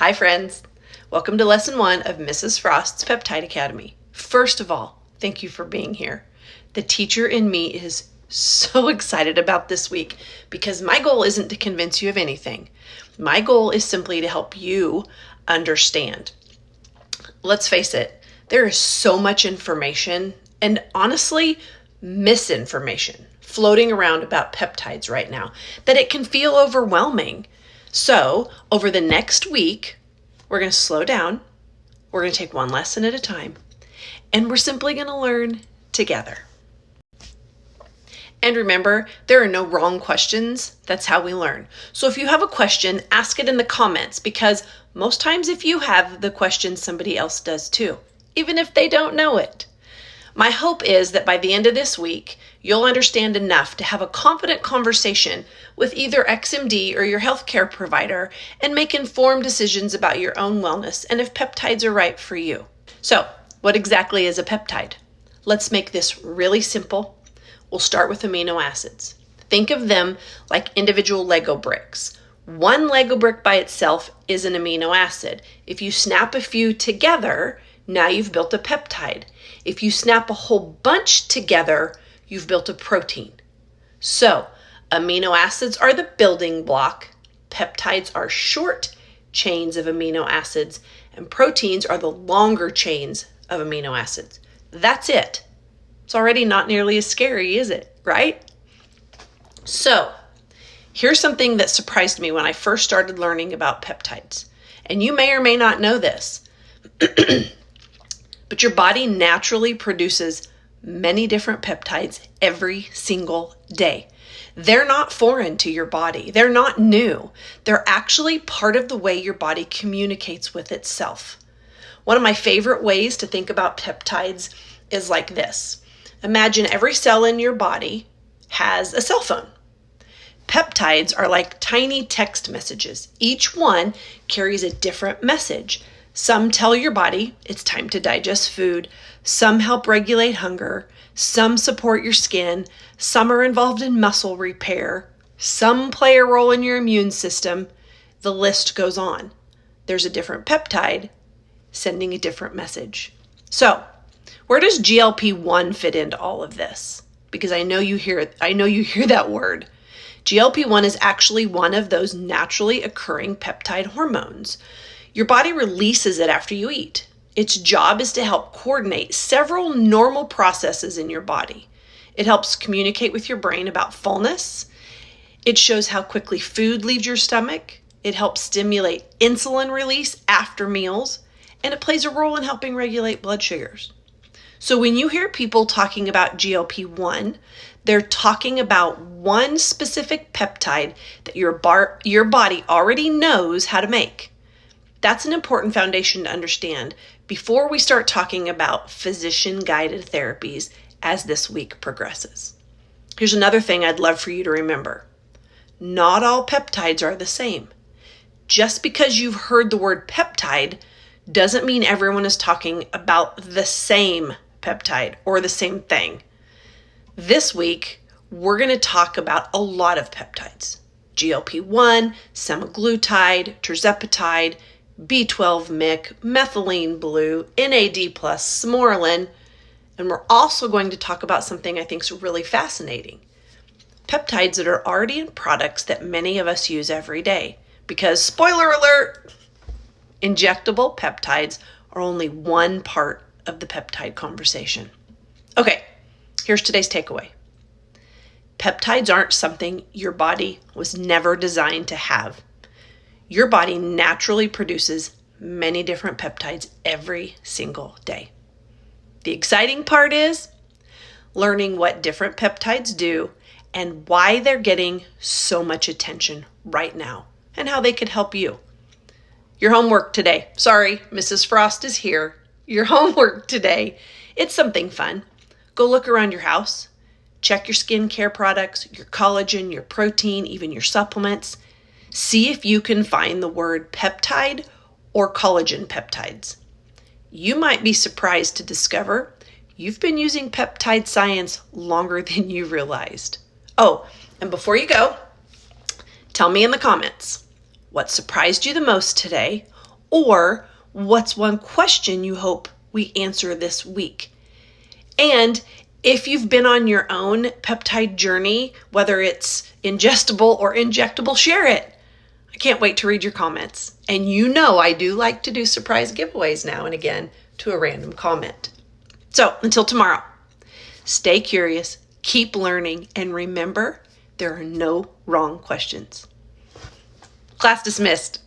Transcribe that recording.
Hi friends, welcome to lesson 1 of Mrs. Frost's Peptide Academy. First of all, thank you for being here. The teacher in me is so excited about this week because my goal isn't to convince you of anything. My goal is simply to help you understand. Let's face it, there is so much information and honestly, misinformation floating around about peptides right now that it can feel overwhelming. So over the next week, we're going to slow down. We're going to take one lesson at a time, and we're simply going to learn together. And remember, there are no wrong questions. That's how we learn. So if you have a question, ask it in the comments, because most times if you have the question, somebody else does too, even if they don't know it. My hope is that by the end of this week, you'll understand enough to have a confident conversation with either XMD or your healthcare provider and make informed decisions about your own wellness and if peptides are right for you. So, what exactly is a peptide? Let's make this really simple. We'll start with amino acids. Think of them like individual Lego bricks. One Lego brick by itself is an amino acid. If you snap a few together, now you've built a peptide. If you snap a whole bunch together, you've built a protein. So, amino acids are the building block, peptides are short chains of amino acids, and proteins are the longer chains of amino acids. That's it. It's already not nearly as scary, is it? Right? So, here's something that surprised me when I first started learning about peptides. And you may or may not know this. But your body naturally produces many different peptides every single day. They're not foreign to your body. They're not new. They're actually part of the way your body communicates with itself. One of my favorite ways to think about peptides is like this. Imagine every cell in your body has a cell phone. Peptides are like tiny text messages. Each one carries a different message. Some tell your body it's time to digest food. Some help regulate hunger. Some support your skin. Some are involved in muscle repair. Some play a role in your immune system. The list goes on. There's a different peptide sending a different message. So, where does GLP-1 fit into all of this? Because I know you hear that word. GLP-1 is actually one of those naturally occurring peptide hormones. Your body releases it after you eat. Its job is to help coordinate several normal processes in your body. It helps communicate with your brain about fullness. It shows how quickly food leaves your stomach. It helps stimulate insulin release after meals, and it plays a role in helping regulate blood sugars. So when you hear people talking about GLP-1, they're talking about one specific peptide that your body already knows how to make. That's an important foundation to understand before we start talking about physician-guided therapies as this week progresses. Here's another thing I'd love for you to remember. Not all peptides are the same. Just because you've heard the word peptide doesn't mean everyone is talking about the same peptide or the same thing. This week, we're going to talk about a lot of peptides. GLP-1, semaglutide, tirzepatide, B12 MIC, methylene blue, NAD+, Smorelin, and we're also going to talk about something I think is really fascinating. Peptides that are already in products that many of us use every day. Because, spoiler alert, injectable peptides are only one part of the peptide conversation. Okay, here's today's takeaway. Peptides aren't something your body was never designed to have. Your body naturally produces many different peptides every single day. The exciting part is learning what different peptides do and why they're getting so much attention right now and how they could help you. Your homework today. Sorry, Mrs. Frost is here. Your homework today. It's something fun. Go look around your house. Check your skincare products, your collagen, your protein, even your supplements. See if you can find the word peptide or collagen peptides. You might be surprised to discover you've been using peptide science longer than you realized. Oh, and before you go, tell me in the comments what surprised you the most today, Or what's one question you hope we answer this week? And if you've been on your own peptide journey, whether it's ingestible or injectable, share it. I can't wait to read your comments. And you know I do like to do surprise giveaways now and again to a random comment. So until tomorrow, stay curious, keep learning, and remember, there are no wrong questions. Class dismissed.